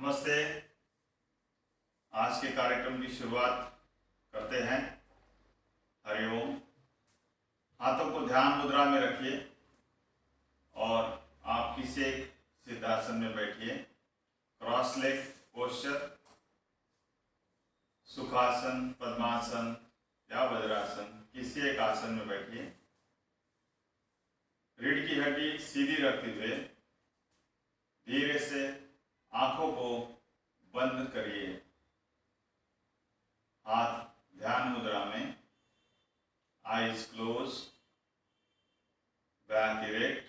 नमस्ते। आज के कार्यक्रम की शुरुआत करते हैं। हरिओम। हाथों को ध्यान मुद्रा में रखिए और आप किसी एक सिद्धासन में बैठिए। क्रॉस लेग पोस्चर, सुखासन, पद्मासन या वज्रासन, किसी एक आसन में बैठिए। रीढ़ की हड्डी सीधी रखते हुए धीरे से आंखों को बंद करिए। हाथ ध्यान मुद्रा में, eyes close, back erect.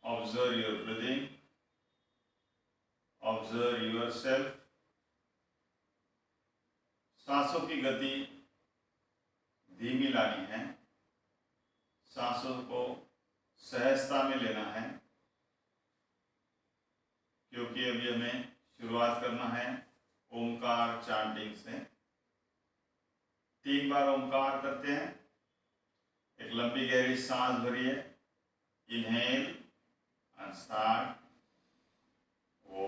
Observe your breathing, observe yourself. सांसों की गति धीमी लानी है, सांसों को सहजता में लेना है, क्योंकि अभी हमें शुरुआत करना है ओमकार चांटिंग से। 3 बार ओमकार करते हैं। एक लंबी गहरी सांस भरिए। Inhale and start. ओ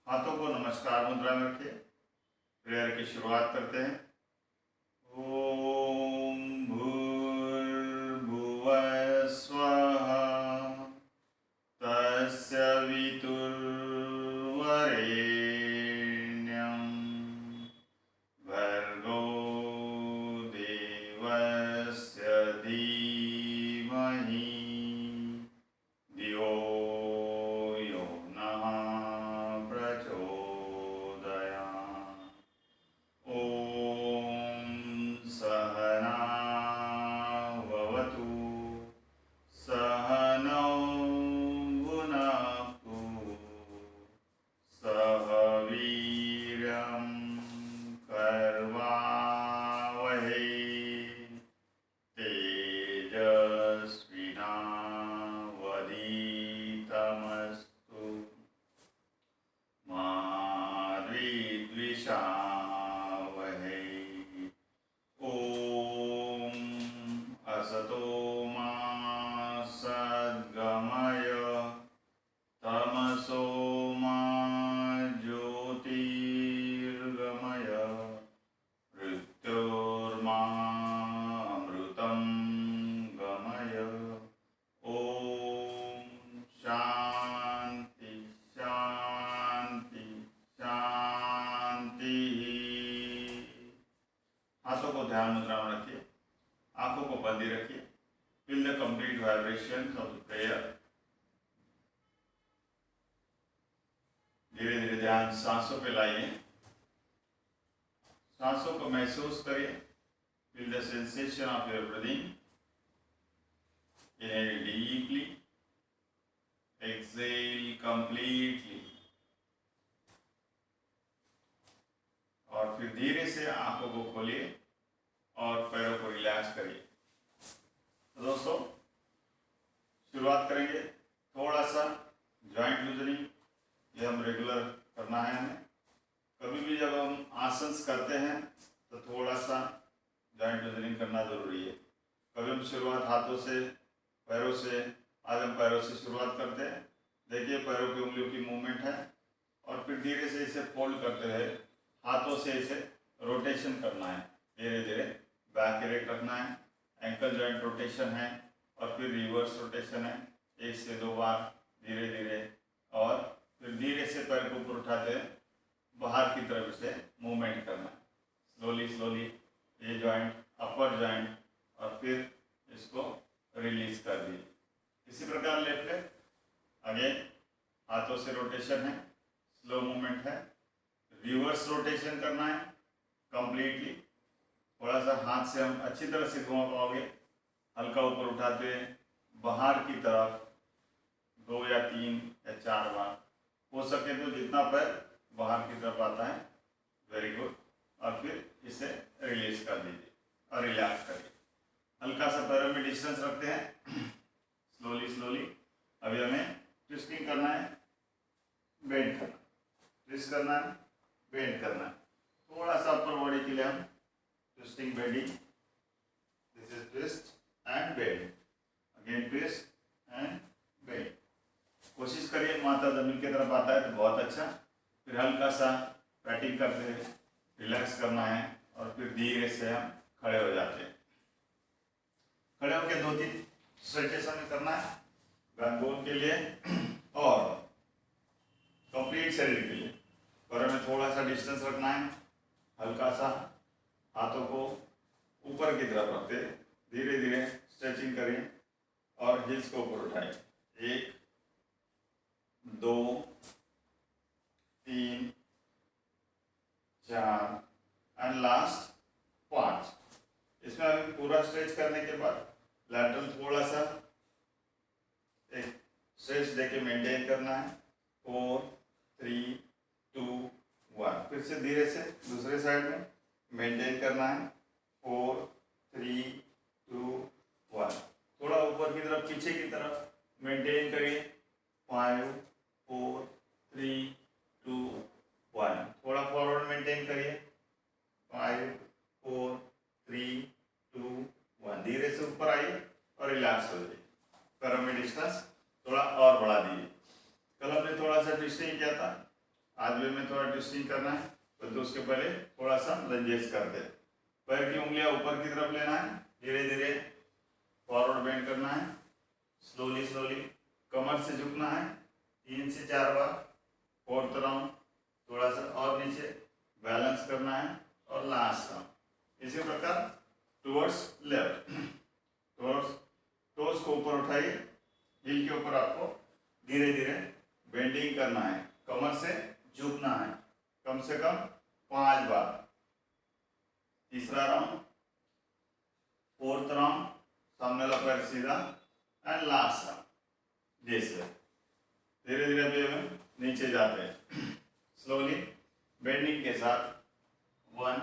हाथों को नमस्कार मुद्रा में रखिए। प्रेयर की शुरुआत करते हैं। ओम भूर्भुवः स्वः तस्य वितुर्वरेण्यं भर्गो देवस्य धीमहि धियो यो नः प्रचोदयात्। ॐ सहना भवतु, सहनौ भुनक्तु, सह वीर्यं कर्वावहै, तेजस्विनावधीतमस्तु मा द्विद्विषावहै। ॐ असतो मा सद्गमय, तमसो मा ज्योतिर्गमय, मृत्योर्मामृतं गमय। ओम शांति शांति शांति। हाथों को ध्यान मुद्रा में रखिए, आंखों को बंदी रखिए। Feel the complete vibration of the prayer. धीरे धीरे ध्यान सांसों पे लाइए। सांसों को महसूस करिए। Feel the sensation of your breathing. Inhale deeply, exhale completely, और फिर धीरे से आंखों को खोलिए और पैरों को रिलैक्स करिए। तो दोस्तों, शुरुआत करेंगे थोड़ा सा जॉइंट लूजनिंग। ये हम रेगुलर करना है हमें। कभी भी जब हम आसन करते हैं तो थोड़ा सा जॉइंट लूजनिंग करना ज़रूरी है। कभी हम शुरुआत हाथों से, पैरों से, आज हम पैरों से शुरुआत करते हैं। देखिए पैरों की उंगलियों की मूवमेंट है, और फिर धीरे से इसे फोल्ड करते हुए हाथों से इसे रोटेशन करना है। धीरे धीरे बैक इरेक्ट रखना है। एंकल जॉइंट रोटेशन है, और फिर रिवर्स रोटेशन है। 1 से 2 बार धीरे धीरे, और फिर धीरे से पैर को ऊपर उठाते हुए बाहर की तरफ से मूवमेंट करना है। स्लोली स्लोली ये जॉइंट, अपर जॉइंट, और फिर इसको रिलीज कर दिए। इसी प्रकार लेफ्ट लेग अगेन हाथों से रोटेशन है, स्लो मूवमेंट है, रिवर्स रोटेशन करना है कंप्लीटली। थोड़ा सा हाथ से हम अच्छी तरह से घुमा पाओगे, हल्का ऊपर उठाते हुए बाहर की तरफ 2 या 3 या 4 बार, हो सके तो जितना पैर बाहर की तरफ आता है, वेरी गुड। और फिर इसे रिलीज कर दीजिए और रिलैक्स करिए। हल्का सा पैरों में डिस्टेंस रखते हैं, स्लोली स्लोली। अभी हमें ट्विस्टिंग करना है, बेंड करना, ट्विस्ट करना है, बेंड करना है। थोड़ा सा अपर बॉडी के लिए हम twisting bending, this is twist and bend, again twist and bend. कोशिश करिए माथा जमीन की तरफ आता है तो बहुत अच्छा। फिर हल्का सा पैटिंग करते हुए रिलैक्स करना है और फिर धीरे से हम खड़े हो जाते हैं। खड़े होकर 2-3 स्ट्रेचेस हमें करना है बैकबोन के लिए और कंप्लीट शरीर के लिए। पैरों में थोड़ा सा डिस्टेंस रखना है, हल्का सा हाथों को ऊपर की तरफ रखते धीरे धीरे स्ट्रेचिंग करिए और हिल्स को ऊपर उठाइए। 1 2 3 4 एंड लास्ट 5। इसमें अभी पूरा स्ट्रेच करने के बाद लैटरल थोड़ा सा एक स्ट्रेच देके मेंटेन करना है। 4 3 2 1। फिर से धीरे से दूसरे साइड में मेंटेन करना है। 4 3 2 1। थोड़ा ऊपर की तरफ पीछे की तरफ मेंटेन करिए। 5 4 3 2 1। थोड़ा फॉरवर्ड मेंटेन करिए। 5 4 3 2 1। धीरे से ऊपर आइए और रिलैक्स हो जाइए। पैरों में डिस्टेंस थोड़ा और बढ़ा दीजिए। कल हमने थोड़ा सा ट्विस्टिंग किया था, आज भी हमें थोड़ा ट्विस्टिंग करना है, तो उसके पहले थोड़ा सा लंजेस करते हैं। पैर की उंगलियां ऊपर की तरफ लेना है, धीरे धीरे फॉरवर्ड बेंड करना है, स्लोली स्लोली। कमर से झुकना है 3 से 4 बार। 4th राउंड थोड़ा सा और नीचे बैलेंस करना है और लास्ट राउंड इसी प्रकार टुवर्ड्स लेफ्ट। टुवर्ड्स टोस को ऊपर उठाइए, हिल के ऊपर आपको धीरे धीरे बेंडिंग करना है, कमर से झुकना है कम से कम 5 बार। तीसरा राउंड, 4th राउंड, सामने वाला पैर सीधा एंड लास्ट राउंड। जैसे धीरे धीरे अभी हम नीचे जाते हैं स्लोली बेंडिंग के साथ। 1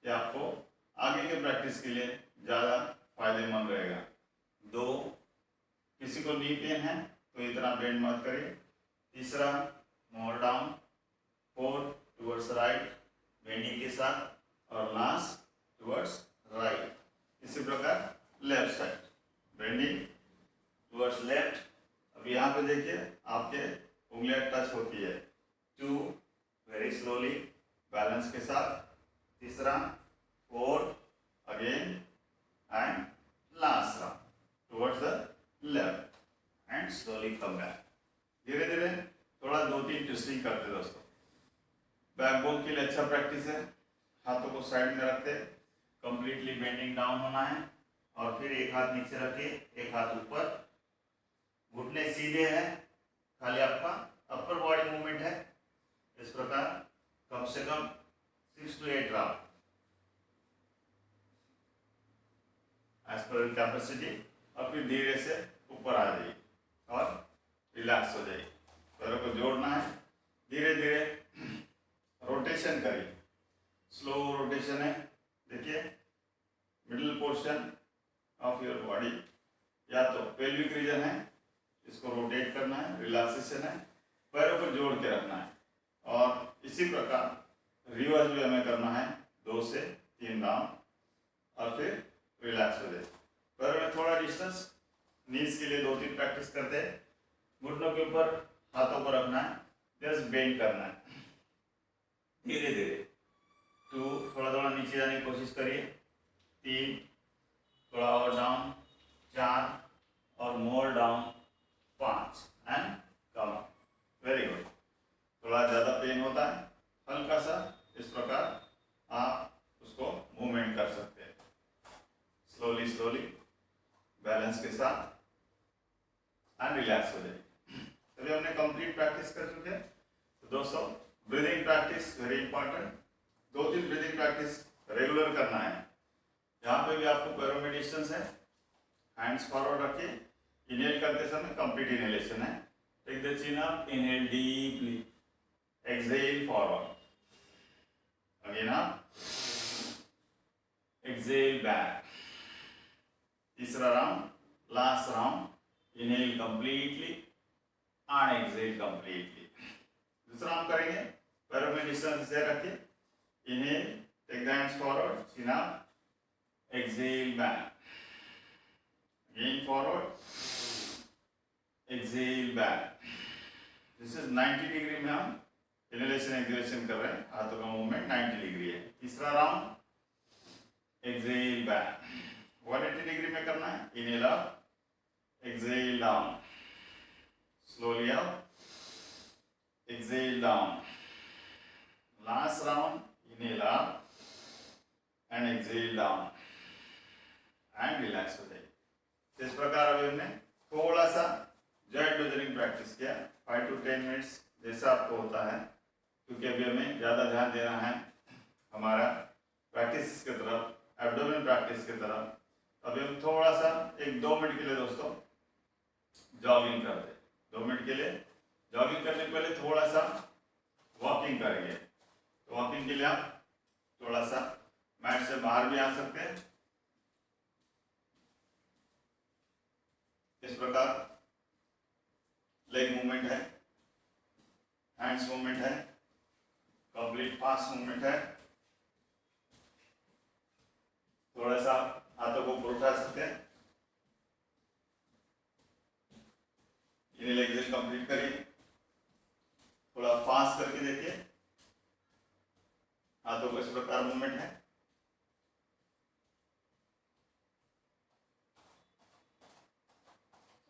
ये आपको आगे के प्रैक्टिस के लिए ज़्यादा फायदेमंद रहेगा। 2 किसी को नी पेन है तो इतना बेंड मत करिए। तीसरा मोर डाउन। 4 टुवर्ड्स राइट बेंडिंग के साथ और लास्ट टुवर्ड्स राइट। इसी प्रकार left side bending towards left. अब यहाँ पे देखिए आपके उंगलियां टच होती है। 2 वेरी स्लोली बैलेंस के साथ। तीसरा 4 again and last round towards the left and slowly come back. धीरे धीरे थोड़ा 2-3 ट्विस्टिंग करते दोस्तों। बैकबोन के लिए अच्छा प्रैक्टिस है। हाथों को साइड में रखते कंप्लीटली बेंडिंग डाउन होना है और फिर एक हाथ नीचे रखिए, एक हाथ ऊपर, घुटने सीधे हैं, खाली आपका अपर बॉडी मूवमेंट है। इस प्रकार कम से कम 6 to 8 round as per capacity. और फिर धीरे से ऊपर आ जाइए और रिलैक्स हो जाइए। पैरों को जोड़ना है, धीरे धीरे रोटेशन करिए, स्लो रोटेशन है। देखिए middle portion of your body या तो पेल्विक रीजन है, इसको रोटेट करना है, रिलैक्सेशन है, पैरों को जोड़ के रखना है। और इसी प्रकार रिवर्स भी हमें करना है 2 से 3 राउंड और फिर रिलैक्स हो जाए। पैरों में थोड़ा डिस्टेंस, नीज के लिए 2-3 प्रैक्टिस करते हैं। घुटनों के ऊपर हाथों को रखना है, जस्ट बेंड करना है धीरे धीरे। 2 थोड़ा थोड़ा नीचे जाने की कोशिश करिए। 3 थोड़ा और डाउन। 4 और मोर down. 5 and come up. Very good. थोड़ा ज़्यादा पेन होता है, हल्का सा इस प्रकार आप उसको मूवमेंट कर सकते हैं स्लोली स्लोली बैलेंस के साथ एंड रिलैक्स हो जाए। अभी हमने कंप्लीट प्रैक्टिस कर चुके हैं। तो दोस्तों breathing practice very important, 2-3 breathing practice regular करना है। यहाँ पे भी आपको पैरों में डिस्टेंस है, हैंड्स फॉरवर्ड रखिए, इनहेल करते समय कंप्लीट इनहेलेशन है। Take the chin up, inhale deeply, exhale forward, again up, exhale back. तीसरा round, last round, inhale completely and exhale completely. दूसरा हम करेंगे, पैरों में डिस्टेंस से रखिए, inhale, take the hands forward, chin up, exhale back, again forward, exhale back. This is 90 degree में हम इनहेलेशन एक्सहेलेशन कर रहे हैं, हाथों का मूवमेंट 90 डिग्री है। तीसरा राउंड, एक्सहेल बैक, 180 डिग्री में करना है, inhale up, exhale down, slowly up, exhale down, last round, inhale up and exhale down and relax हो जाइए। इस प्रकार अभी हमने थोड़ा सा जॉइंट लूजनिंग प्रैक्टिस किया, 5 to 10 मिनट्स जैसा आपको होता है, क्योंकि अभी हमें ज़्यादा ध्यान देना है हमारा प्रैक्टिस की तरफ, एब्डोमेन प्रैक्टिस की तरफ। अभी हम थोड़ा सा 1-2 मिनट के लिए दोस्तों जॉगिंग करते हैं। 2 मिनट के लिए जॉगिंग करने के पहले थोड़ा सा वॉकिंग करेंगे। तो वॉकिंग के लिए आप थोड़ा सा मैट से बाहर भी आ सकते हैं, इस प्रकार लेग मूवमेंट है, हैंड्स मूवमेंट है, कंप्लीट फास्ट मूवमेंट है। थोड़ा सा हाथों को ऊपर उठा सकते हैं, इन्हें एक्सहेल कंप्लीट करिए, थोड़ा फास्ट करके देखिए, हाथों को इस प्रकार मूवमेंट है।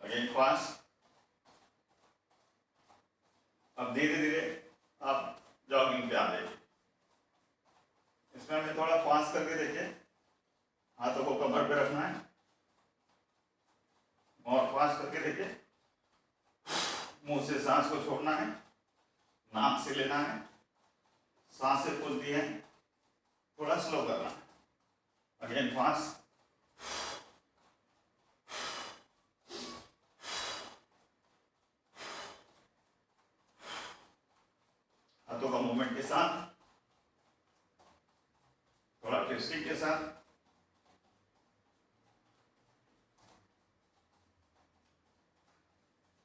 Again fast. अब धीरे धीरे आप जॉगिंग पे आ जाइए। इसमें हमें थोड़ा फास्ट करके देखिए, हाथों को कमर पे रखना है और फास्ट करके देखिए, मुंह से सांस को छोड़ना है, नाक से लेना है, सांस से फूलती है, थोड़ा स्लो करना है। अगेन फास्ट, हाथों का मूवमेंट के साथ, थोड़ा ट्विस्टिंग के साथ।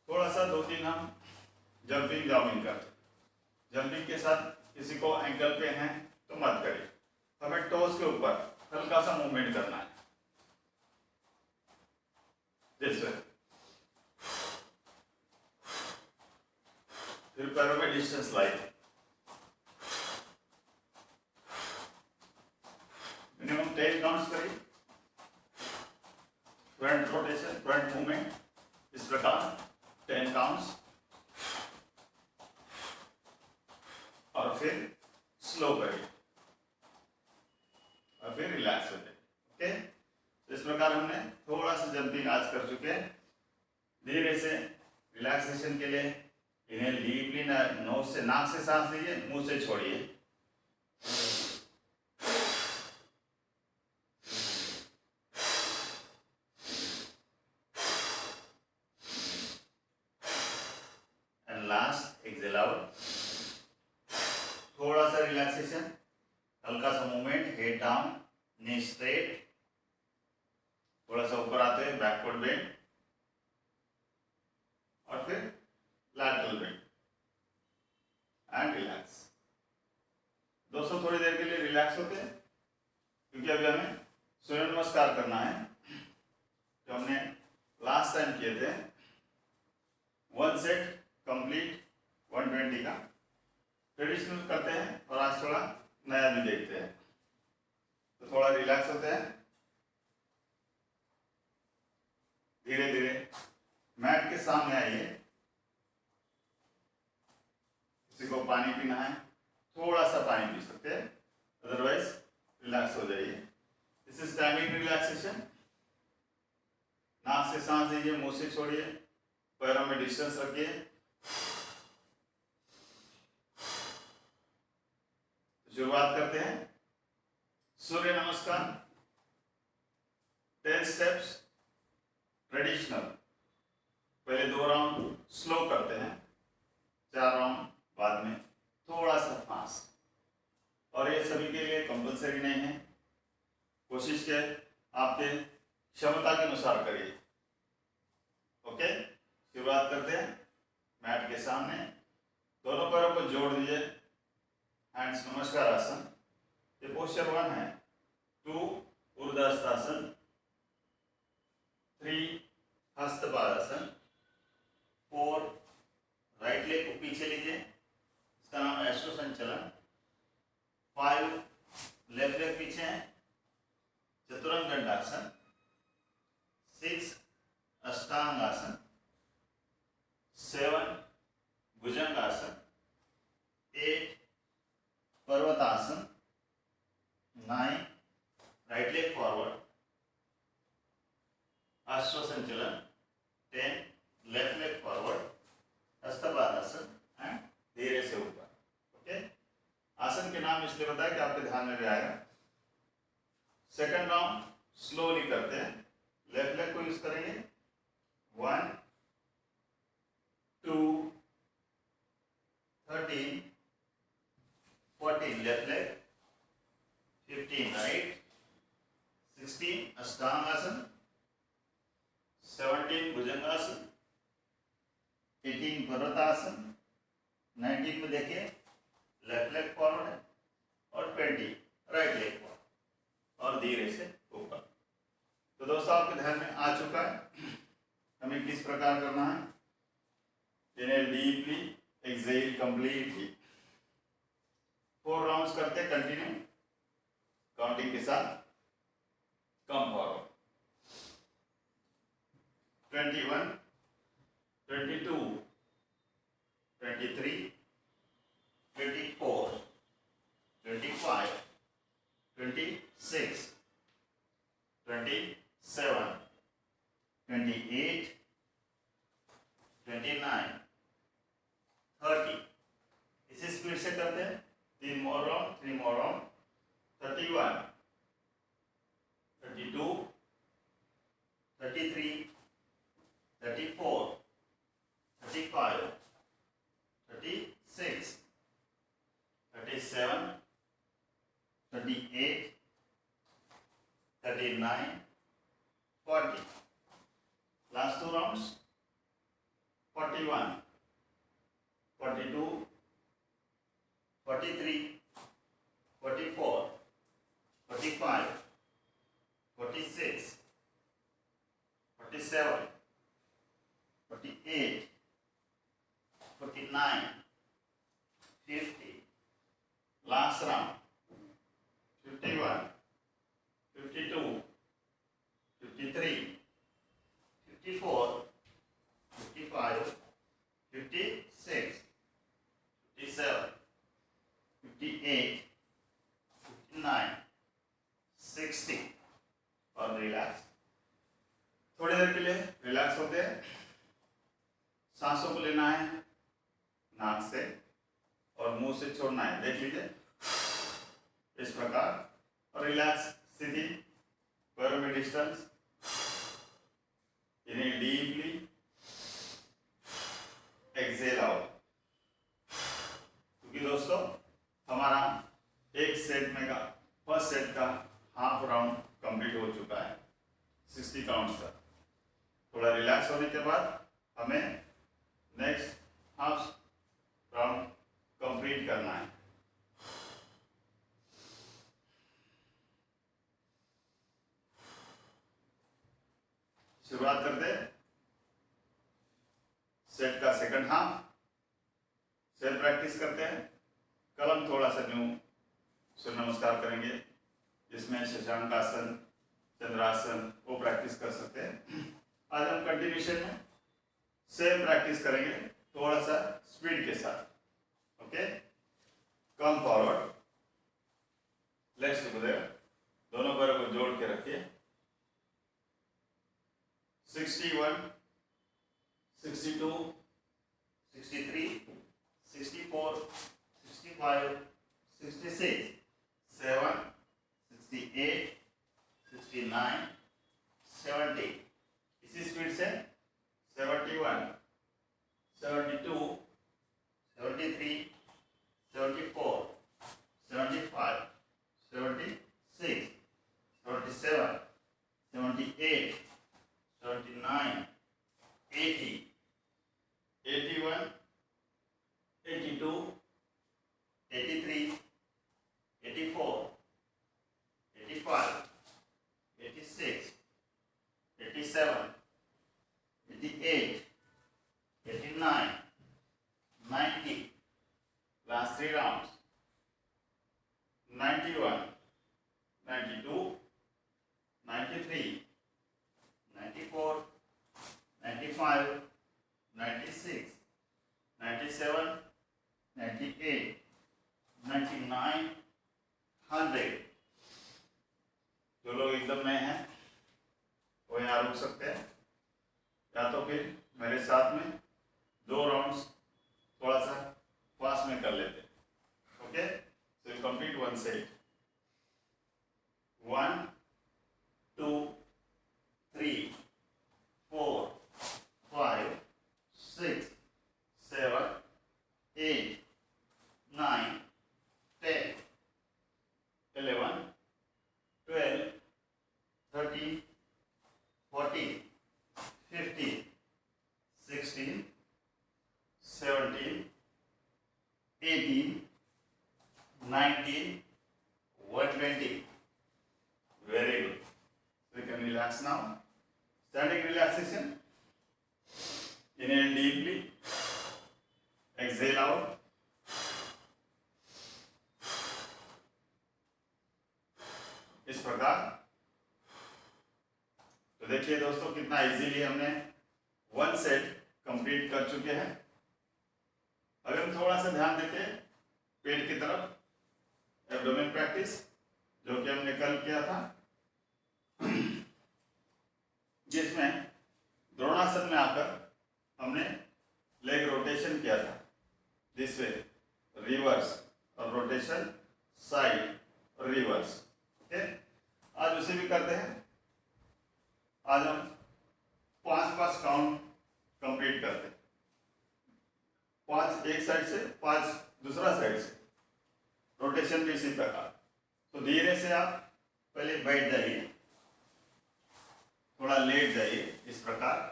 थोड़ा सा 2-3 हम जंपिंग जॉगिंग करते। जंपिंग के साथ किसी को एंकल पे हैं तो मत करिए, हमें टोस के ऊपर हल्का सा मूवमेंट करना है, जैसे फिर पैरों में डिस्टेंस लाइए, मिनिमम 10 काउंट्स करिए। फ्रंट रोटेशन, फ्रंट मूवमेंट, इस प्रकार 10 काउंट्स, और फिर स्लो करिए और फिर रिलैक्स हो जाइए। ओके, तो इस प्रकार हमने थोड़ा सा जंपिंग आज कर चुके हैं। धीरे से रिलैक्सेशन के लिए इन्हें डीपली नोज से, नाक से सांस लीजिए, मुंह से छोड़िए। And last exhale out. थोड़ा सा रिलैक्सेशन, हल्का सा movement, head down, knee straight, थोड़ा सा ऊपर आते हैं, बैकवर्ड बेंड, और फिर लैटरल बेंड एंड रिलैक्स। दोस्तों थोड़ी देर के लिए रिलैक्स होते हैं, क्योंकि अभी हमें सूर्य नमस्कार करना है जो हमने लास्ट टाइम किए थे। 1 सेट कंप्लीट 120 का ट्रेडिशनल करते हैं, और आज थोड़ा नया भी देखते हैं। तो थोड़ा रिलैक्स होते हैं, धीरे धीरे मैट के सामने आइए। किसी को पानी पीना है, थोड़ा सा पानी पी सकते हैं, अदरवाइज रिलैक्स हो जाइए। This is standing relaxation. नाक से सांस लीजिए, मुंह से छोड़िए, पैरों में डिस्टेंस रखिए, शुरुआत करते हैं। सूर्य नमस्कार 10 स्टेप्स ट्रेडिशनल। पहले 2 राउंड स्लो करते हैं, 4 राउंड बाद में थोड़ा सा फास्ट। और ये सभी के लिए कंपलसरी नहीं है, कोशिश के आपके क्षमता के अनुसार करिए। ओके, शुरुआत करते हैं। मैट के सामने दोनों पैरों को जोड़ दीजिए, हैंड्स नमस्कार आसन। ये पोस्चर 1 है। 2 ऊर्ध्वहस्तासन, 3 हस्तपादासन, 4 राइट लेग को पीछे लीजिए, इसका नाम है अश्व संचलन। 5 लेफ्ट लेग पीछे है, चतुरंग दंडासन। 6 अष्टांग आसन। 7 भुजंगासन। 8 पर्वतासन। 9 राइट लेग फॉरवर्ड अश्व संचलन। 10 left leg forward Hastapadasana and धीरे से ऊपर। ओके, आसन के नाम इसलिए बताया कि आपके ध्यान में भी आएगा। सेकंड राउंड स्लोली करते हैं। लेफ्ट लेग को यूज करेंगे। 1 2 13 14 लेफ्ट लेग, 15 राइट, 16 अष्टांग आसन, 17 भुजंगासन, 18 पर्वतासन, 19 में देखिए लेफ्ट लेग फॉरवर्ड है, और 20 राइट लेग फॉरवर्ड और धीरे से ऊपर। तो दोस्तों आपके ध्यान में आ चुका है हमें किस प्रकार करना है। इन्हें डीपली एक्सेल कंप्लीटली 4 राउंड्स करते हैं कंटिन्यू काउंटिंग के साथ। Come forward 21 22 23 24 25 26 27 28 29 30। इसी स्पीड से करते हैं। 3 more round, 3 more round. 31 32 33 34 35 36 37 38 39 40। Last 2 rounds 41 42 43 44 45 46 47 48 49 50। Last round 51 52 53 54 55 56 57 58 59 60। और रिलैक्स। थोड़ी देर के लिए रिलैक्स होते हैं। सांसों को लेना है नाक से और मुंह से छोड़ना है। देख लीजिए इस प्रकार, और रिलैक्स स्थिति, पैरों में डिस्टेंस। इन्हें डीपली एक्सेल आउट। क्योंकि दोस्तों हमारा एक सेट में का फर्स्ट सेट का हाफ राउंड कंप्लीट हो चुका है 60 काउंट्स तक। थोड़ा रिलैक्स होने के बाद हमें नेक्स्ट हाफ राउंड कंप्लीट करना है। शुरुआत करते हैं सेट का सेकंड हाफ। सेट प्रैक्टिस करते हैं। कल हम थोड़ा सा न्यू सूर्य नमस्कार करेंगे, जिसमें शशांक आसन, चंद्रासन वो प्रैक्टिस कर सकते हैं। आज हम कंटिन्यूशन में सेम प्रैक्टिस करेंगे, थोड़ा सा स्पीड के साथ। Okay, come forward, legs together, दोनों पैरों को जोड़ के रखिए। 61 62 63, 64, 65, 66, 7, 68, 69, 70। इसी स्पीड से 71, 72, 73, 74, 75, 76, 77, 78, 79, 80, 81, 82, 83, 84, 85, 86, 87, 88, 89, 90. Last 3 rounds. 91, 92, 93, 94, 95, 96, 97, 98, 99, 100। जो लोग एकदम नए हैं वो यहाँ रुक सकते हैं, या तो फिर मेरे साथ में 2 राउंड्स थोड़ा सा फास्ट में कर लेते हैं। Okay, so you complete 1 set. 1, 2, 3, 4, 5, 6, 7, 8, 9, 10, 11, 12, 13, 14, 15, 16, 17, 18, 19, 120. Very good. So you can relax now. Standing relaxation. Inhale deeply. Exhale out. इस प्रकार। तो देखिए दोस्तों कितना इजीली हमने 1 सेट कंप्लीट कर चुके हैं। अगर हम थोड़ा सा ध्यान देते हैं पेट की तरफ, एब्डोमेन प्रैक्टिस जो कि हमने कल किया था, जिसमें द्रोणासन में आकर हमने लेग रोटेशन किया था, दिस वे रिवर्स और रोटेशन साइड और रिवर्स। ओके, आज उसे भी करते हैं। आज हम 5 काउंट कंप्लीट करते हैं, 5 एक साइड से, 5 दूसरा साइड से, रोटेशन भी इसी प्रकार। तो धीरे से आप पहले बैठ जाइए, थोड़ा लेट जाइए इस प्रकार।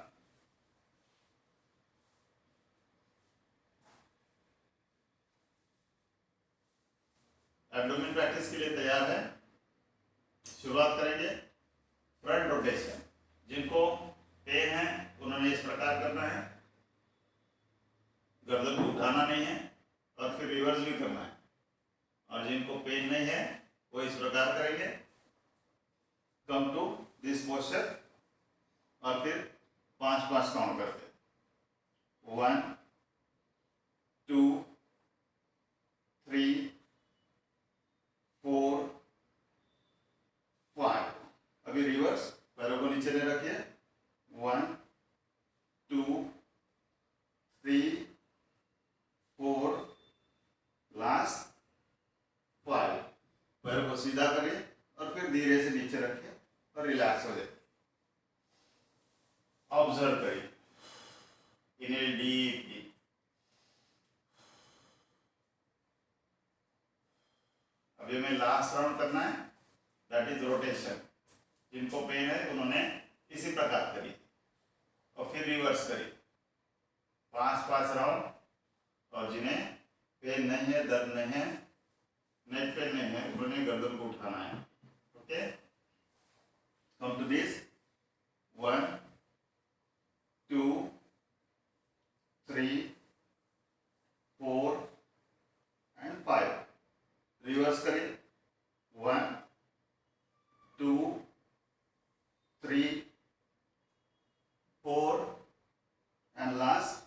एब्डोमेन प्रैक्टिस के लिए तैयार है। शुरुआत करेंगे फ्रंट रोटेशन। जिनको पेन है उन्होंने इस प्रकार करना है, गर्दन को उठाना नहीं है, और फिर रिवर्स भी करना है। और जिनको पेन नहीं है वो इस प्रकार करेंगे, कम टू दिस पोस्चर, और फिर 5 काउंट करते हैं। 1, 2, 3, 4, 5। अभी रिवर्स, पैरों को नीचे नहीं रखिए। 1, 2, 3, 4, लास्ट 5। पैरों को सीधा करिए और फिर धीरे से नीचे रखिए और रिलैक्स हो जाए। ऑब्जर्व करिए, इनहेल डीपली। अभी हमें लास्ट राउंड करना है, दैट इज रोटेशन। जिनको पेन है उन्होंने इसी प्रकार करिए और फिर रिवर्स करिए। 5 राउंड। और जिन्हें पेन नहीं है, दर्द नहीं है, नेक पेन नहीं है, उन्होंने गर्दन को उठाना है। Okay, come to this. 1, 2, 3, 4 and 5। Reverse करिए। 1, 2, 3, 4 एंड लास्ट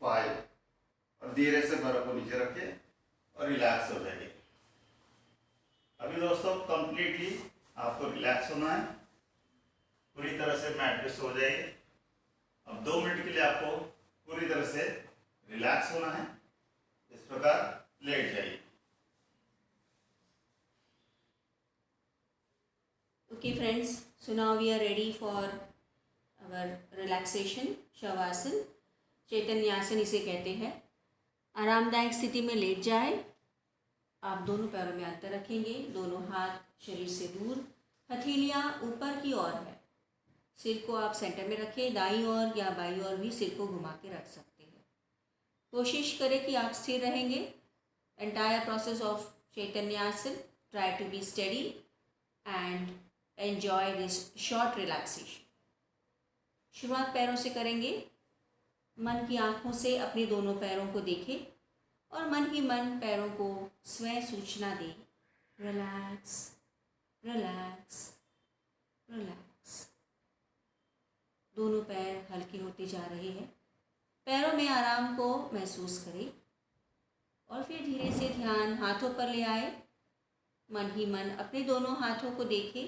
5। और धीरे से पैरों को नीचे रखिए और रिलैक्स हो जाइए। अभी दोस्तों कंप्लीटली आपको रिलैक्स होना है, पूरी तरह से मैट पे सो जाइए। अब 2 मिनट के लिए आपको पूरी तरह से रिलैक्स होना है। इस प्रकार लेट जाइए। Okay friends, so now we are ready for our relaxation, shavasana, चैतन्यासन इसे कहते हैं। आरामदायक स्थिति में लेट जाए। आप दोनों पैरों में अंतर रखेंगे, दोनों हाथ शरीर से दूर, हथेलियाँ ऊपर की ओर है। सिर को आप सेंटर में रखें, दाईं ओर या बाईं ओर भी सिर को घुमा के रख सकते हैं। कोशिश करें कि आप स्थिर रहेंगे। Entire process of Chaitanyasana, try to be steady and enjoy this short relaxation. शुरुआत पैरों से करेंगे। मन की आँखों से अपने दोनों पैरों को देखें और मन ही मन पैरों को स्वयं सूचना दें, रिलैक्स रिलैक्स रिलैक्स। दोनों पैर हल्के होते जा रहे हैं। पैरों में आराम को महसूस करें और फिर धीरे से ध्यान हाथों पर ले आए। मन ही मन अपने दोनों हाथों को देखें,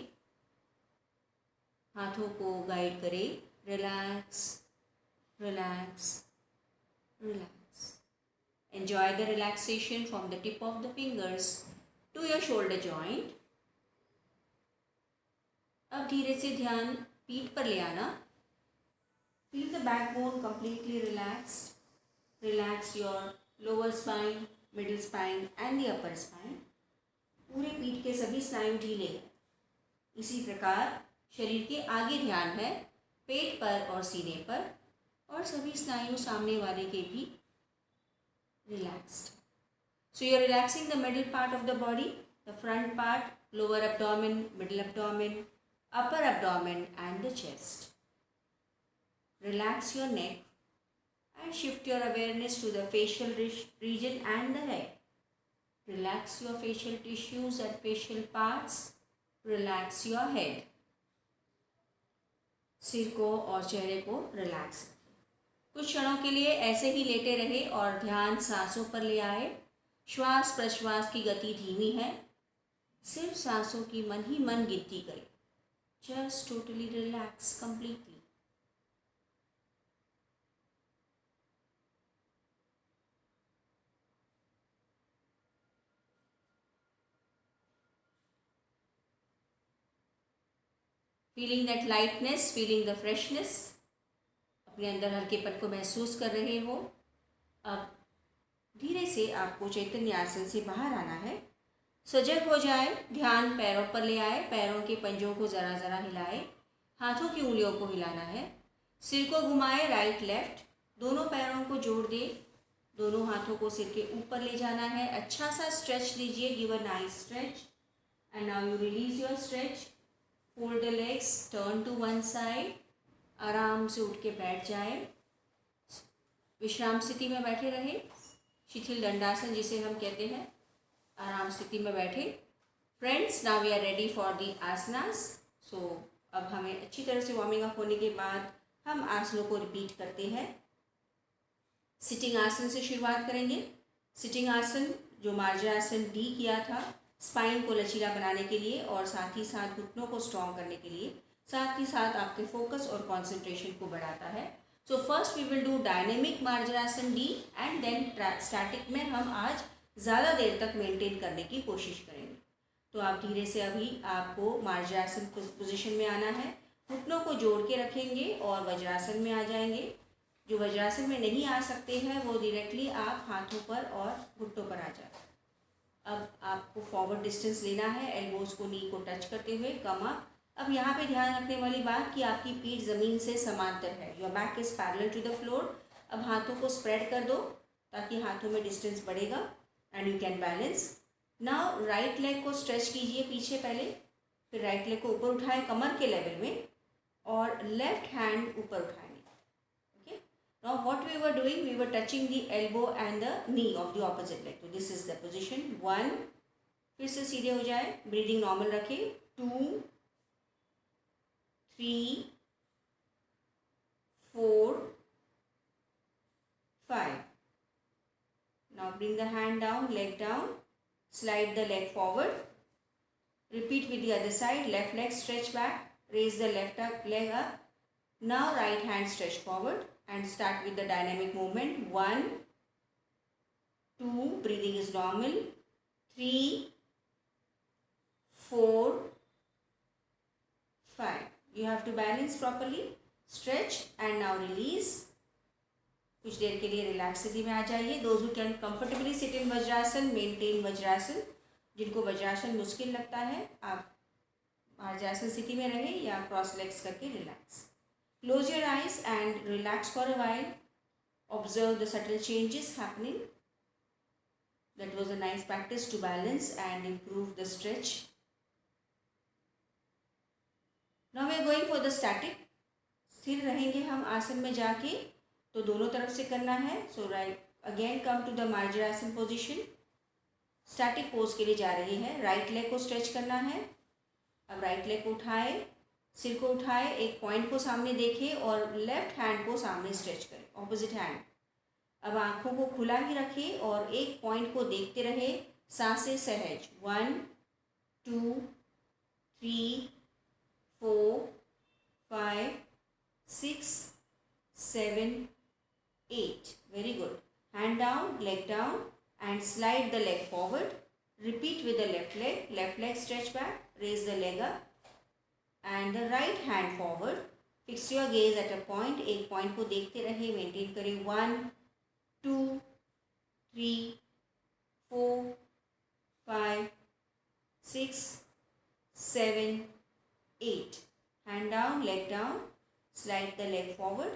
हाथों को गाइड करें, relax relax relax. Enjoy the relaxation from the tip of the fingers to your shoulder joint. अब धीरे से ध्यान पीठ पर ले आना। Feel the backbone completely relaxed. Relax your lower spine, middle spine and the upper spine. पूरे पीठ के सभी स्नायु ढीले हैं। इसी प्रकार शरीर के आगे ध्यान है, पेट पर और सीने पर, और सभी स्नायु सामने वाले के भी relaxed. So you are relaxing the middle part of the body, the front part, lower abdomen, middle abdomen, upper abdomen and the chest. Relax your neck and shift your awareness to the facial region and the head. Relax your facial tissues and facial parts. Relax your head. सिर को और चेहरे को relax रखें। कुछ क्षणों के लिए ऐसे ही लेटे रहे और ध्यान सांसों पर ले आए। श्वास प्रश्वास की गति धीमी है, सिर्फ सांसों की मन ही मन गिनती करें। Just totally relax completely. Feeling that lightness, feeling the freshness. अपने अंदर हल्केपन को महसूस कर रहे हो। अब धीरे से आपको चैतन्य आसन से बाहर आना है। सजग हो जाए, ध्यान पैरों पर ले आए, पैरों के पंजों को ज़रा ज़रा हिलाए, हाथों की उंगलियों को हिलाना है, सिर को घुमाए राइट लेफ्ट, दोनों पैरों को जोड़ दे, दोनों हाथों को सिर के ऊपर ले जाना है। अच्छा सा स्ट्रेच दीजिए, give a nice stretch and now you release your stretch. Fold the legs, turn to one side, आराम से उठ के बैठ जाए। विश्राम स्थिति में बैठे रहे, शिथिल दंडासन जिसे हम कहते हैं, आराम स्थिति में बैठे। Friends, now we are ready for the asanas. So अब हमें अच्छी तरह से वार्मिंग अप होने के बाद हम आसनों को रिपीट करते हैं। सिटिंग आसन से शुरुआत करेंगे। सिटिंग आसन जो मार्जरासन डी किया था, स्पाइन को लचीला बनाने के लिए और साथ ही साथ घुटनों को स्ट्रॉन्ग करने के लिए, साथ ही साथ आपके फोकस और कॉन्सेंट्रेशन को बढ़ाता है। So first we will do dynamic Marjarasan डी एंड देन स्टैटिक में हम आज ज़्यादा देर तक मेंटेन करने की कोशिश करेंगे। तो आप धीरे से अभी आपको मार्जरासन पोजीशन में आना है, घुटनों को जोड़ के रखेंगे और वज्रासन में आ जाएंगे। जो वज्रासन में नहीं आ सकते हैं वो डायरेक्टली आप हाथों पर और घुटनों पर आ जाए। अब आपको फॉरवर्ड डिस्टेंस लेना है, एल्बोज को नी को टच करते हुए, कम अप। अब यहाँ पे ध्यान रखने वाली बात कि आपकी पीठ ज़मीन से समांतर है, your back is parallel to the floor. अब हाथों को स्प्रेड कर दो ताकि हाथों में डिस्टेंस बढ़ेगा and you can balance. Now right leg को स्ट्रेच कीजिए पीछे पहले, फिर राइट लेग को ऊपर उठाएं कमर के लेवल में और लेफ्ट हैंड ऊपर उठाएंगे। Okay, now what we were doing, we were touching the elbow and the knee of the opposite leg. तो दिस इज द पोजीशन 1। फिर से सीधे हो जाए, ब्रीदिंग नॉर्मल रखें। 2 3 4 5। Now bring the hand down, leg down, slide the leg forward. Repeat with the other side, left leg stretch back, raise the left leg up. Now right hand stretch forward and start with the dynamic movement. 1 2, breathing is normal, 3, 4, 5. You have to balance properly, stretch and now release. कुछ देर के लिए relax स्थिति में आ जाइए. Those who can comfortably sit in vajrasana, maintain vajrasana. जिनको वज्रासन मुश्किल लगता है, आप वज्रासन स्थिति में रहें या क्रॉस लेग्स करके relax. Close your eyes and relax for a while. Observe the subtle changes happening. That was a nice practice to balance and improve the stretch. Now we are going for the static. स्थिर रहेंगे हम आसन में जाके, तो दोनों तरफ से करना है. So right again come to the Marjarasan position. Static pose के लिए जा रही है. राइट लेग को स्ट्रेच करना है. अब राइट लेग को उठाए, सिर को उठाए, एक पॉइंट को सामने देखें और लेफ्ट हैंड को सामने स्ट्रेच करें, ऑपोजिट हैंड. अब आँखों को खुला ही रखें और एक पॉइंट को देखते रहे. सांसें सहज. 1, 2, 3, 4, 5, 6, 7, 8. Very good. Hand down, leg down and slide the leg forward. Repeat with the left leg. Left leg stretch back. Raise the leg up. And the right hand forward. Fix your gaze at a point. एक point को देखते रहे. Maintain करें. 1, 2, 3, 4, 5, 6, 7, 8. Hand down, leg down. Slide the leg forward.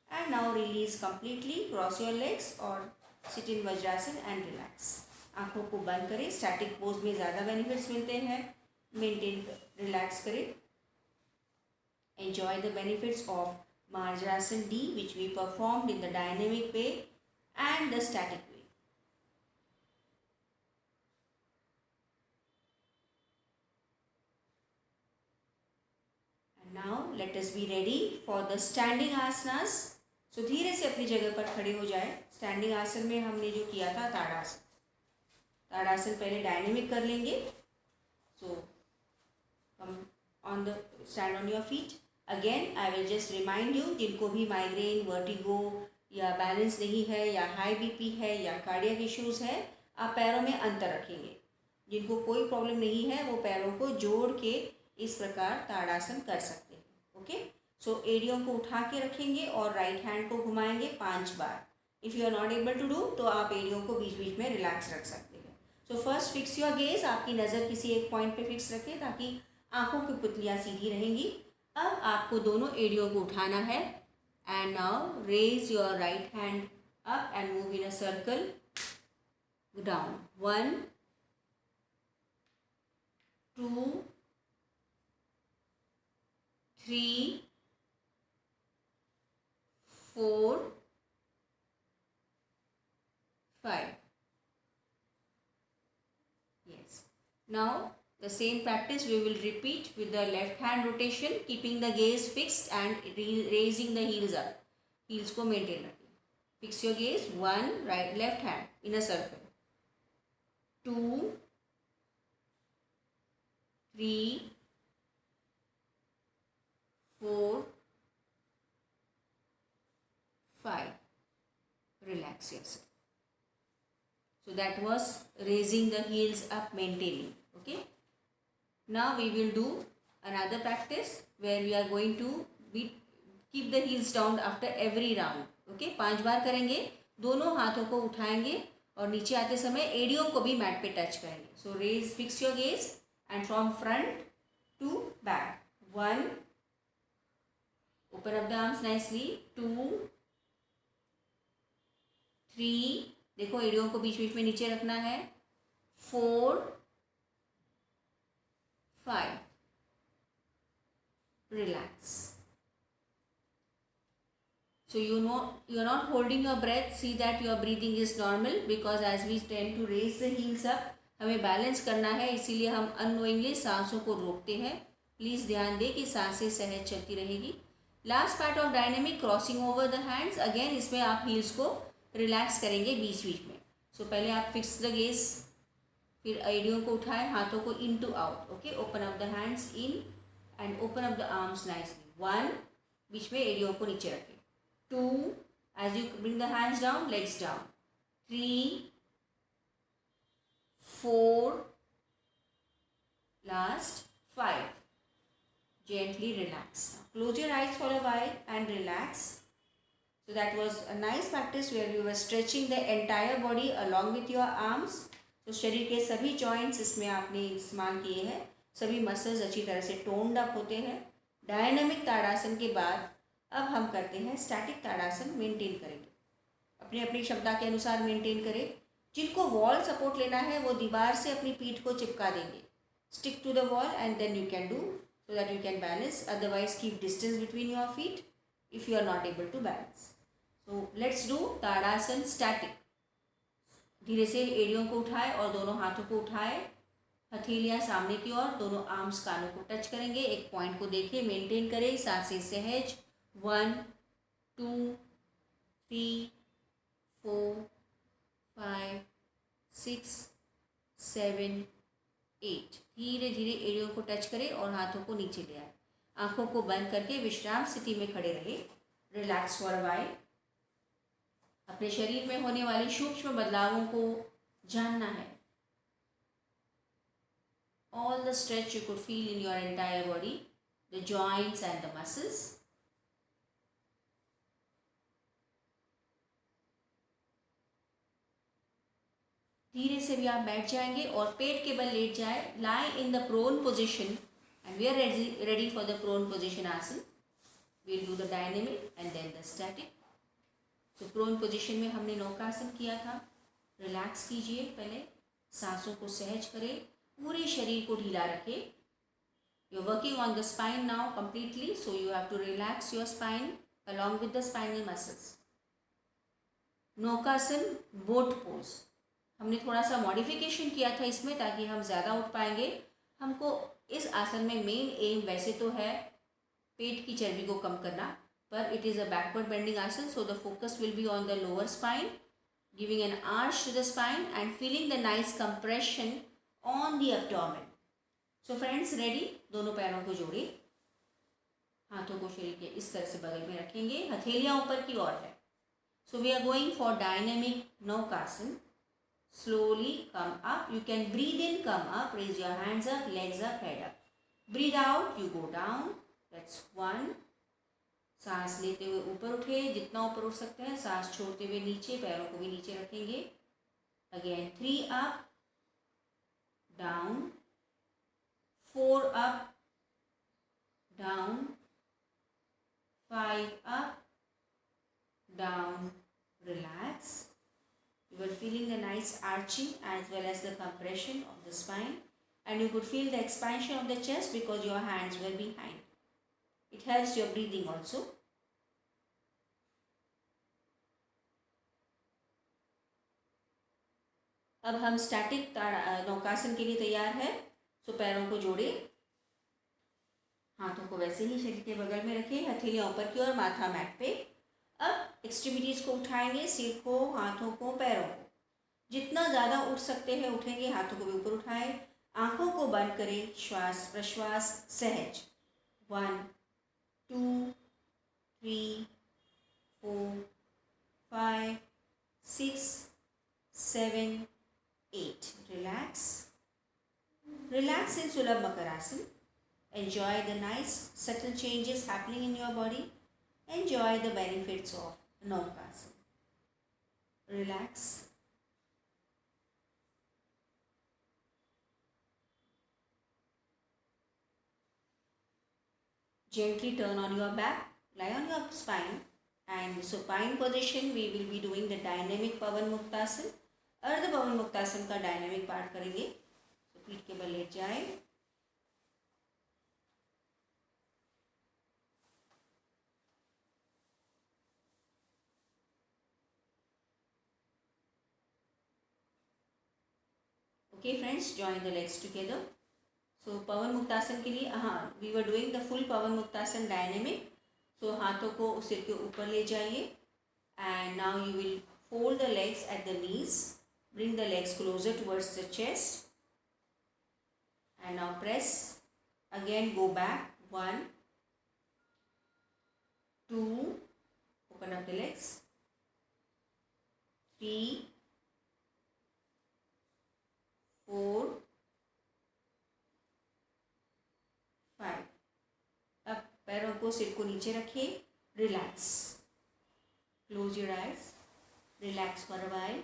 And now release completely. Cross your legs or sit in Vajrasan and relax. आँखों को बंद करें. Static pose में ज़्यादा बेनिफिट्स मिलते हैं. मेंटेन रिलैक्स करें. Enjoy the benefits of Marjarasan D, which we performed in the dynamic way and the static way. And now let us be ready for the standing asanas. So धीरे से अपनी जगह पर खड़े हो जाए. स्टैंडिंग आसन में हमने जो किया था ताड़ासन. ताड़ासन पहले डायनेमिक कर लेंगे. So come on the stand on your feet. Again I will just remind you, जिनको भी माइग्रेन, वर्टिगो या बैलेंस नहीं है या हाई बीपी है या कार्डियक इश्यूज़ है, आप पैरों में अंतर रखेंगे. जिनको कोई प्रॉब्लम नहीं है वो पैरों को जोड़ के इस प्रकार ताड़ासन कर सकते हैं. ओके. सो एड़ियों को उठा के रखेंगे और राइट हैंड को घुमाएंगे 5 बार. If you are not able to do तो आप एड़ियों को बीच बीच में रिलैक्स रख सकते हैं. So first fix your gauge. आपकी नज़र किसी एक पॉइंट पे फिक्स रखें ताकि आँखों की पुतलियाँ सीधी रहेंगी. अब आपको दोनों एड़ियों को उठाना है. And now raise your right hand up and move in a circle down. 1, 2, 3, 4, 5. Yes. Now the same practice we will repeat with the left hand rotation, keeping the gaze fixed and raising the heels up. Heels को maintain रखें. Fix your gaze. 1, right, left hand in a circle. 2, 3, 4, 5. Relax yourself. So that was raising the heels up, maintaining. Okay. Now we will do another practice where we are going to keep the heels down after every round. Okay. 5 बार करेंगे. दोनों हाथों को उठाएंगे और नीचे आते समय एड़ियों को भी मैट पे टच करेंगे. So raise, fix your gaze and from front to back. 1, open up the arms nicely. 2, 3, देखो एड़ियों को बीच बीच में नीचे रखना है. 4, 5. Relax. So you are not holding your breath. See that your breathing is normal because as we tend to raise the heels up, हमें balance करना है, इसीलिए हम अननोइंगली सांसों को रोकते हैं. प्लीज़ ध्यान दें कि सांसें सहज चलती रहेगी. Last part of dynamic, crossing over the hands. Again इसमें आप हील्स को रिलैक्स करेंगे बीच बीच में. सो पहले आप फिक्स द गेज, फिर एड़ियों को उठाएं, हाथों को in to out. Okay. Open up the hands in and open up the arms nicely. 1, बीच में एड़ियों को नीचे रखें. 2, as you bring the hands down, legs down. 3, 4, last 5. Gently relax. Close your eyes for a while and relax. So that was a nice practice where you were stretching the entire body along with your arms. तो शरीर के सभी joints इसमें आपने इस्तेमाल किए हैं, सभी मसल्स अच्छी तरह से टोन्ड अप होते हैं। डायनामिक ताड़ासन के बाद अब हम करते हैं स्टैटिक ताड़ासन। मेंटेन करेंगे, अपनी अपनी क्षमता के अनुसार मेंटेन करें। जिनको वॉल सपोर्ट लेना है वो दीवार से अपनी पीठ को चिपका देंगे। Stick to the wall and then you can do so that you can balance. Otherwise keep distance between your feet if you are not able to balance. So let's do tadasana static. धीरे से एड़ियों को उठाए और दोनों हाथों को उठाए, हथेलियां सामने की ओर, दोनों आर्म्स कानों को टच करेंगे। एक पॉइंट को देखिए, मेंटेन करें, सांसें सहज। 1 2 3 4 5 6 7 8। धीरे धीरे एड़ियों को टच करें और हाथों को नीचे ले आए। आंखों को बंद करके विश्राम स्थिति में खड़े रहे। Relax for a while. अपने शरीर में होने वाले सूक्ष्म बदलावों को जानना है। All the stretch you could feel in your entire body, the joints and the muscles. धीरे से भी आप बैठ जाएंगे और पेट के बल लेट जाए। Lie in the prone position and we are ready for the prone position asana. We'll do the dynamic and then the static. तो प्रोन पोजिशन में हमने नौकासन किया था। रिलैक्स कीजिए, पहले सांसों को सहज करें, पूरे शरीर को ढीला रखें। You are working on the spine now completely, so you have to relax your spine along with the spinal muscles. Naukasana boat pose हमने थोड़ा सा मॉडिफिकेशन किया था इसमें, ताकि हम ज़्यादा उठ पाएंगे। हमको इस आसन में मेन एम वैसे तो है पेट की चर्बी को कम करना, पर it is a backward bending asana, so the focus will be on the lower spine, giving an arch to the spine and feeling the nice compression on the abdomen. So friends, ready? दोनों पैरों को जोड़े, हाथों को शरीर के इस तरह से बगल में रखेंगे, हथेलियाँ ऊपर की ओर है। So we are going for dynamic Naukasana. Slowly come up. You can breathe in, come up, raise your hands up, legs up, head up. Breathe out, you go down. That's 1. सांस लेते हुए ऊपर उठे, जितना ऊपर उठ सकते हैं। सांस छोड़ते हुए नीचे, पैरों को भी नीचे रखेंगे। Again 3 up, down, 4 up, down, 5 up, down. Relax. You were feeling the nice arching as well as the compression of the spine, and you could feel the expansion of the chest because your hands were behind. It helps your breathing also. अब हम static नौकासन के लिए तैयार है। सो पैरों को जोड़े, हाथों को वैसे ही शरीर के बगल में रखें, हथेलियाँ ऊपर की ओर, माथा मैट पे। अब एक्सट्रीमिटीज़ को उठाएंगे, सिर को, हाथों को, पैरों को। जितना ज़्यादा उठ सकते हैं उठेंगे। हाथों को भी ऊपर उठाएं, आंखों को बंद करें, श्वास प्रश्वास सहज। 1 2 3 4 5 6 7 8। रिलैक्स, रिलैक्स इन सुलभ makarasana. Enjoy the nice subtle changes happening in your body. Enjoy the benefits of Naukasana. Relax. Gently turn on your back, lie on your spine, and supine position we will be doing the dynamic Pavan Muktasan. अर्ध पवन मुक्तासन का dynamic part करेंगे। तो पीठ के बल लेट जाए, okay friends, join the legs together. So Pawan Muktasana के लिए we were doing the full Pawan Muktasana dynamic. सो हाथों को सिर के ऊपर ले जाइए and now you will fold the legs at the knees, bring the legs closer towards the chest and now press. Again go back, 1 2, open up the legs, 3 4, 5। अब पैरों को, सिर को नीचे रखिए, relax, close your eyes, relax for a while.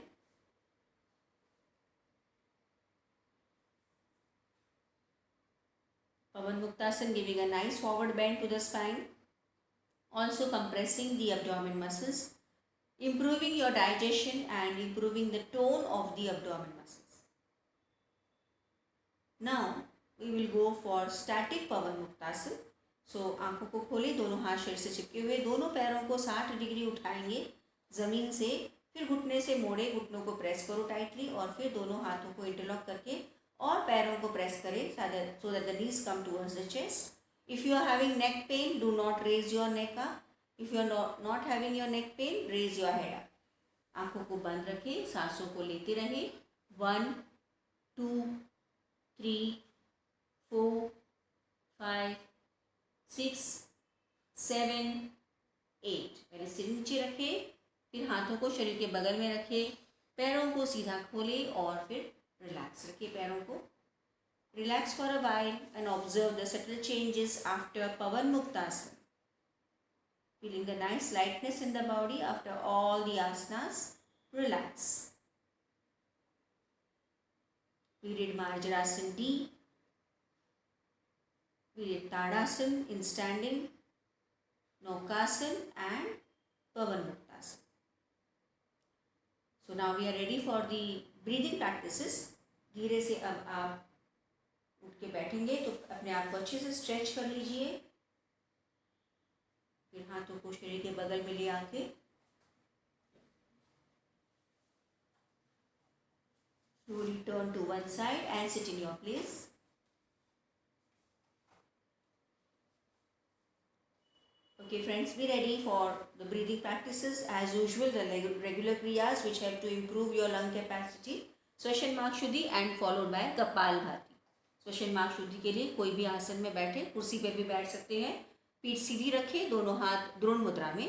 Pavan Muktasan, giving a nice forward bend to the spine, also compressing the abdomen muscles, improving your digestion and improving the tone of the abdomen muscles. Now we will go for static Pavan Muktasan. सो आंखों को खोले, दोनों हाथ शरीर से चिपके हुए, दोनों पैरों को 60 डिग्री उठाएंगे ज़मीन से, फिर घुटने से मोड़े, घुटनों को प्रेस करो टाइटली और फिर दोनों हाथों को इंटरलॉक करके और पैरों को प्रेस करें so that the knees come towards the chest. If you are having neck pain, do not raise your neck up. If you are not having your neck pain, raise your head up. आंखों को बंद रखें, सांसों को लेते रहें. 1, 2, 3, 4, 5, 6, 7, 8. पहले सिर नीचे रखें, फिर हाथों को शरीर के बगल में रखें, पैरों को सीधा खोलें और फिर रिलैक्स रखिए पैरों को. Relax for a while and observe the subtle changes after Pavan Muktasan. Feeling the nice lightness in the body after all the asanas. Relax. We did Marjarasan D. We did Tadasan in standing, Naukasan and Pavan Muktasan. So now we are ready for the breathing practices. धीरे से अब आप उठ के बैठेंगे तो अपने आप को अच्छे से स्ट्रेच कर लीजिए. फिर हाथों को शरीर के बगल में ले आके slowly turn to one side and sit in your place. Okay friends, be ready for the breathing practices. As usual, the regular kriyas which help to improve your lung capacity. श्वसन मार्ग शुद्धि एंड फॉलोड बाय कपाल भाती. श्वसन मार्ग शुद्धि के लिए कोई भी आसन में बैठे, कुर्सी पे भी बैठ सकते हैं. पीठ सीधी रखें, दोनों हाथ द्रोण मुद्रा में.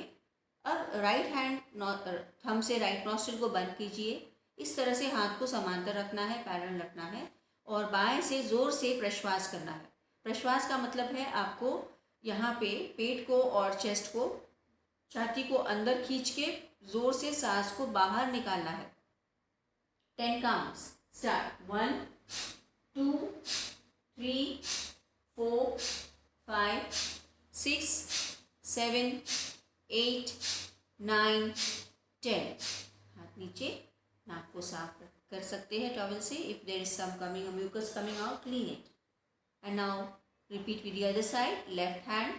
अब राइट हैंड थंब से राइट नॉस्ट्रिल को बंद कीजिए. इस तरह से हाथ को समांतर रखना है, पैरेलल रखना है और बाएं से ज़ोर से प्रश्वास करना है. प्रश्वास का मतलब है आपको यहाँ पे पेट को और चेस्ट को, छाती को अंदर खींच के ज़ोर से सांस को बाहर निकालना है. 10 counts. Start. 1, 2, 3, 4, 5, 6, 7, 8, 9, 10. हाथ नीचे, नाक को साफ कर सकते हैं टॉवल से. If there is some mucus coming out, clean it. And now repeat with the other side. Left hand,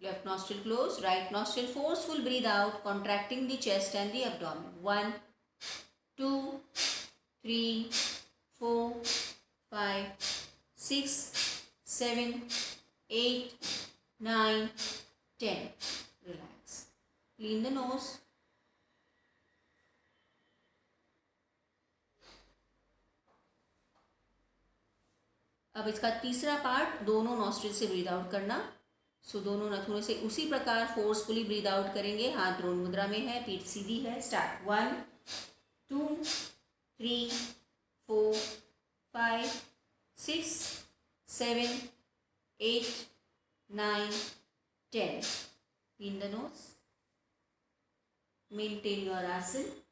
left nostril closed, right nostril forceful breathe out, contracting the chest and the abdomen. 1, 2, 3, 4, 5, 6, 7, 8, 9, 10. Relax. Clean the nose. अब इसका तीसरा part, दोनों nostril से breathe out करना. सो दोनों नथुनों से उसी प्रकार फोर्सफुली ब्रीद आउट करेंगे. हाथ द्रोण मुद्रा में है, पीठ सीधी है. Start. 1, 2, 3, 4, 5, 6, 7, 8, 9, 10. Clean the nose. Maintain your asana.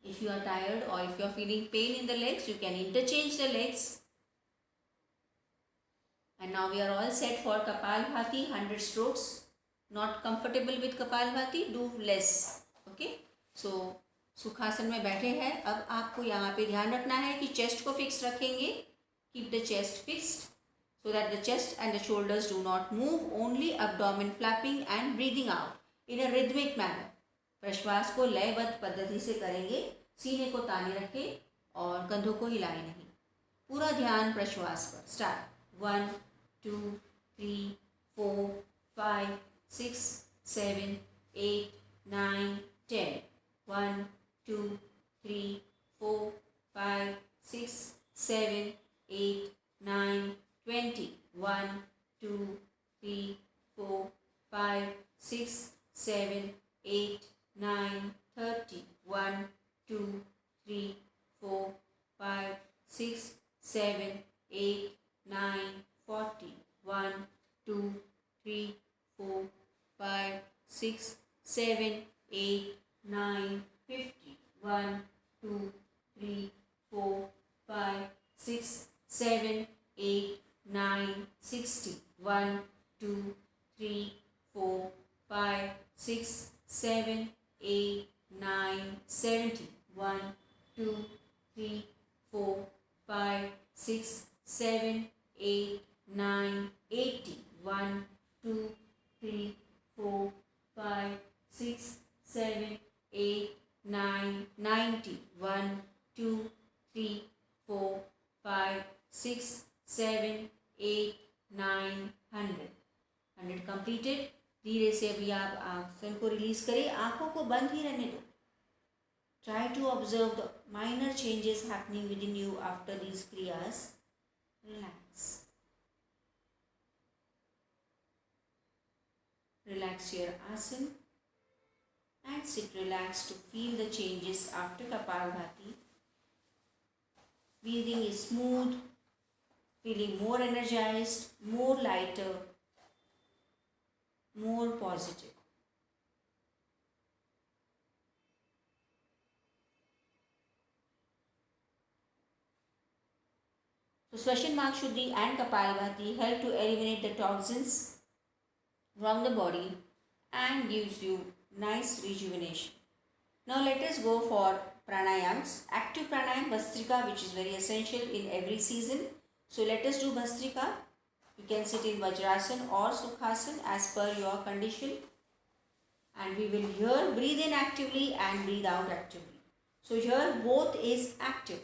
If you are tired or if you are feeling pain in the legs, you can interchange the legs. And now we are all set for Kapalbhati, 100 strokes. Not comfortable with Kapalbhati, do less. Okay? So सुखासन में बैठे हैं. अब आपको यहाँ पे ध्यान रखना है कि चेस्ट को फिक्स रखेंगे. Keep the chest fixed so that the chest and the shoulders do not move. Only abdomen flapping and breathing out in a rhythmic manner. प्रश्वास को लयबद्ध पद्धति से करेंगे. सीने को ताने रखें और कंधों को हिलाएं नहीं. पूरा ध्यान प्रश्वास पर. स्टार्ट. 1, 2, 3, 4, 5, 6, 7, 8, 9, 10. 1, 2, 3, 4, 5, 6, 7, 8, 9, 20. 1, 2, 3, 4, 5, 6, 7, 8, 9, 30. 1, 2, 3, 4, 5, 6, 7, 8, 9, 40. 1, 2, 3, 4, 5, 6, 7, 8, 9, 50. 1, 2, 3, 4, 5, 6, 7, 8, 9, 60. 1, 2, 3, 4, 5, 6, 7, 8, 9, 70. 1, 2, 3, 4, 5, 6, 7, 8, 9, 80. 1, 2, 3, 4, 5, 6, 7, 8, 9, 90. 1, 2, 3, 4, 5, 6, 7, 8, 9, 100. 100 कंप्लीटेड। धीरे से अभी आप आसन को रिलीज करें, आंखों को बंद ही रहने दो। Try to observe the minor changes happening within you after these kriyas. Relax. Relax your asana and sit relaxed to feel the changes after Kapalbhati. Breathing is smooth, feeling more energized, more lighter, more positive. So Swashan Shuddhi and Kapalbhati help to eliminate the toxins from the body and gives you nice rejuvenation. Now let us go for pranayams. Active pranayam, Bhastrika, which is very essential in every season. So let us do Bhastrika. You can sit in Vajrasana or Sukhasana as per your condition. And we will here breathe in actively and breathe out actively. So here both is active.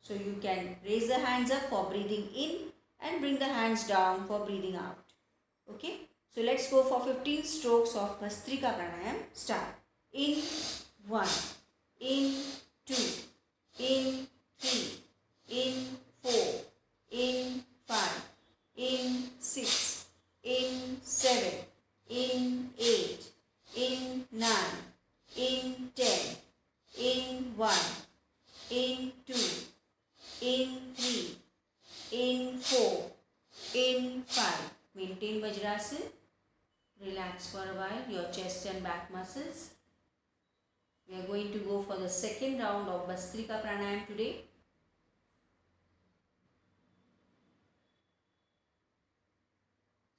So you can raise the hands up for breathing in and bring the hands down for breathing out. Okay. So let's go for 15 strokes of Bhastrika Pranayam. Start. In 1, in 2, in 3, in 4, in 5, in 6, in 7, in 8, in 9, in 10, in 1, in 2, in 3, in 4, in 5. Maintain Vajrasana. Relax for a while your chest and back muscles. We are going to go for the second round of Bhastrika Pranayam today.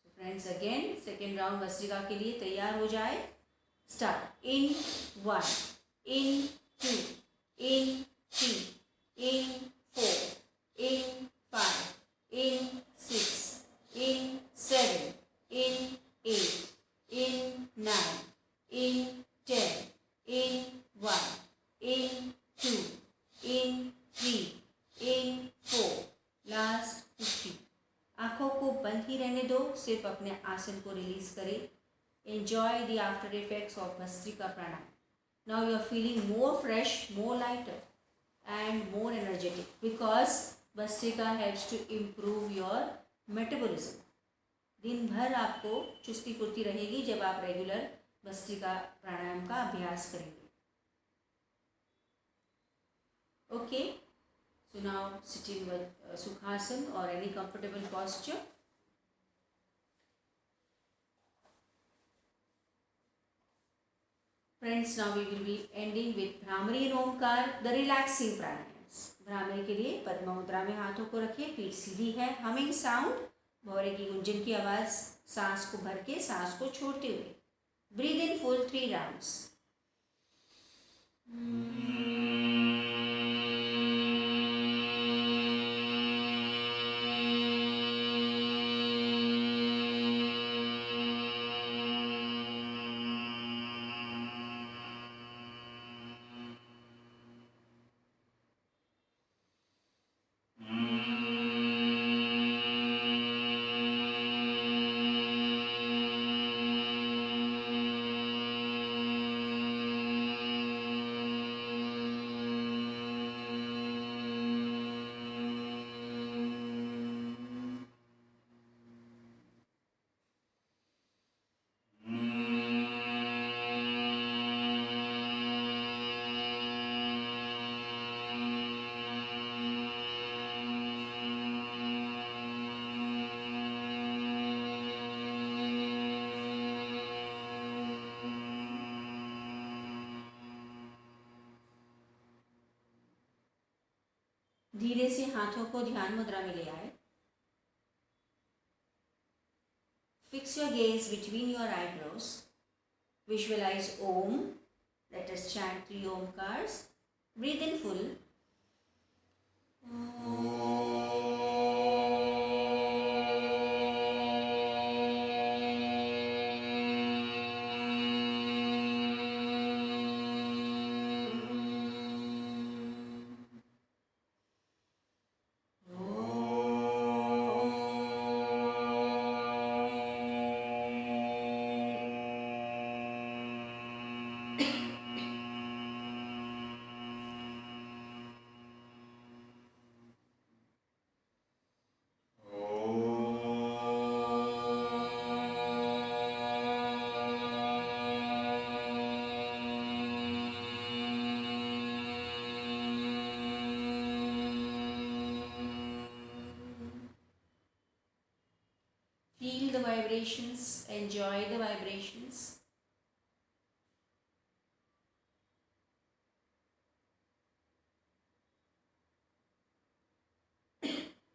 So friends, again second round Bhastrika के लिए तैयार हो जाए. Start. In 1, in 2, in 3, in 4, in 5, in 6, in 7, in 8, in 9, in 10, in 1, in 2, in 3, in 4, last 50. आँखों को बंद ही रहने दो, सिर्फ अपने आसन को रिलीज करें. Enjoy the after effects of Bhastrika Pranayam. Now you are feeling more fresh, more lighter and more energetic because Bhastrika helps to improve your metabolism. दिन भर आपको चुस्ती फुर्ती रहेगी जब आप रेगुलर भस्त्रिका प्राणायाम का अभ्यास करेंगे. Okay, so now sitting with Sukhasana or any comfortable posture. Friends, now we will be ending with Bhramari and Omkar, the relaxing pranayams. Bhramari के लिए पद्म मुद्रा में हाथों को रखिए, पीठ सीधी है. हमिंग साउंड, भौरे की गुंजन की आवाज, सांस को भर के सांस को छोड़ते हुए. Breathe in full 3 rounds. धीरे से हाथों को ध्यान मुद्रा में ले आए. Fix your gaze between your eyebrows. Visualize Om. Let us chant 3 Omkars. Breathe in full. Feel the vibrations, enjoy the vibrations.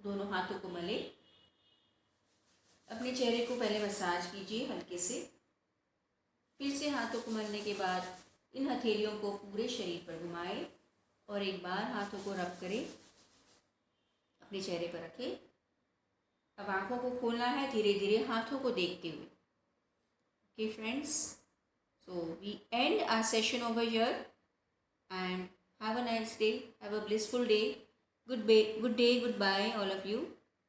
दोनों हाथों को मले. अपने चेहरे को पहले मसाज कीजिए हल्के से. फिर से हाथों को मलने के बाद इन हथेलियों को पूरे शरीर पर घुमाएं और एक बार हाथों को रब करें. अपने चेहरे पर रखें. अब आंखों को खोलना है धीरे धीरे हाथों को देखते हुए. Okay friends, so we end our session over here and have a nice day, have a blissful day. Good day, goodbye all of you.